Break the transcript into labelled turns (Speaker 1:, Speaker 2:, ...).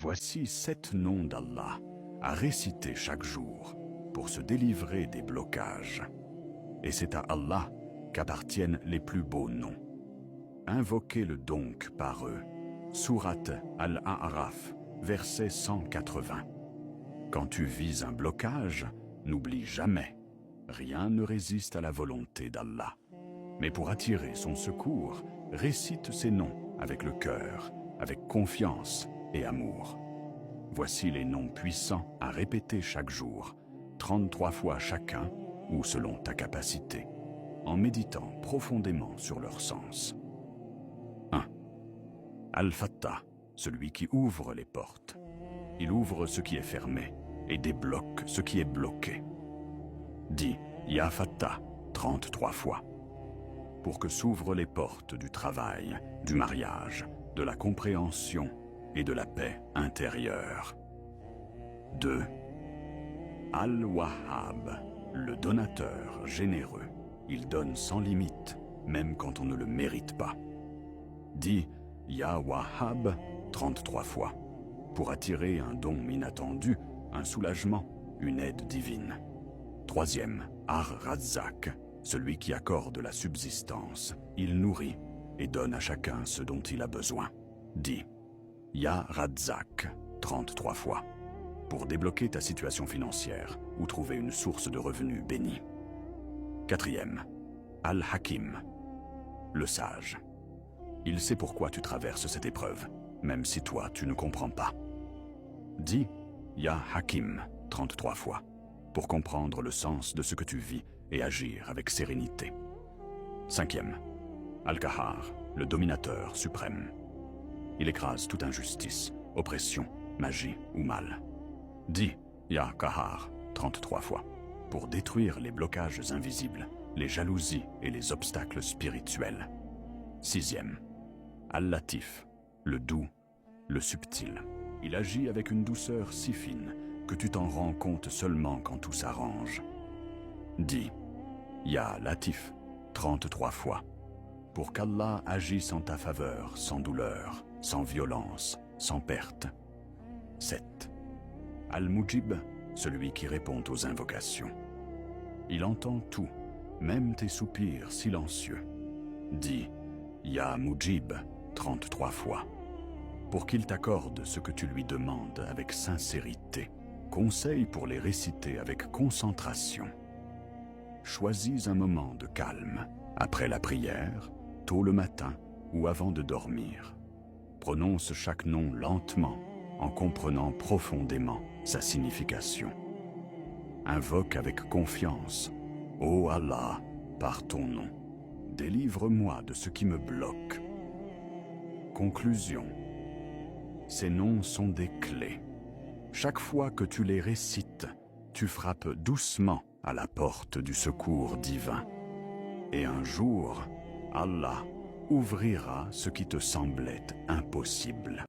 Speaker 1: Voici 7 noms d'Allah à réciter chaque jour pour se délivrer des blocages. Et c'est à Allah qu'appartiennent les plus beaux noms. Invoquez-le donc par eux. Sourate Al-A'raf, verset 180. Quand tu vis un blocage, n'oublie jamais, rien ne résiste à la volonté d'Allah. Mais pour attirer son secours, récite ces noms avec le cœur, avec confiance et amour. Voici les noms puissants à répéter chaque jour, 33 fois chacun ou selon ta capacité, en méditant profondément sur leur sens. 1. Al-Fattah, celui qui ouvre les portes. Il ouvre ce qui est fermé et débloque ce qui est bloqué. Dis Ya Fattah 33 fois pour que s'ouvrent les portes du travail, du mariage, de la compréhension et de la paix intérieure. 2. Al-Wahhab, le donateur généreux. Il donne sans limite, même quand on ne le mérite pas. Dis Ya Wahhab 33 fois pour attirer un don inattendu, un soulagement, une aide divine. 3. Ar-Razzaq, celui qui accorde la subsistance. Il nourrit et donne à chacun ce dont il a besoin. Dis Ya Razzaq 33 fois pour débloquer ta situation financière ou trouver une source de revenus bénie. 4. Al-Hakim, le sage. Il sait pourquoi tu traverses cette épreuve, même si toi tu ne comprends pas. Dis Ya Hakim 33 fois pour comprendre le sens de ce que tu vis et agir avec sérénité. 5. Al-Qahar, le dominateur suprême. Il écrase toute injustice, oppression, magie ou mal. Dis Ya Qahar 33 fois pour détruire les blocages invisibles, les jalousies et les obstacles spirituels. 6. Al-Latif, le doux, le subtil. Il agit avec une douceur si fine que tu t'en rends compte seulement quand tout s'arrange. Dis Ya Latif 33 fois pour qu'Allah agisse en ta faveur sans douleur, sans violence, sans perte. 7. Al-Mujib, celui qui répond aux invocations. Il entend tout, même tes soupirs silencieux. Dis Ya Mujib 33 fois pour qu'il t'accorde ce que tu lui demandes avec sincérité. Conseil pour les réciter avec concentration. Choisis un moment de calme, après la prière, tôt le matin ou avant de dormir. Prononce chaque nom lentement, en comprenant profondément sa signification. Invoque avec confiance. Ô Allah, par ton nom, délivre-moi de ce qui me bloque. Conclusion. Ces noms sont des clés. Chaque fois que tu les récites, tu frappes doucement à la porte du secours divin. Et un jour, Allah ouvrira ce qui te semblait impossible.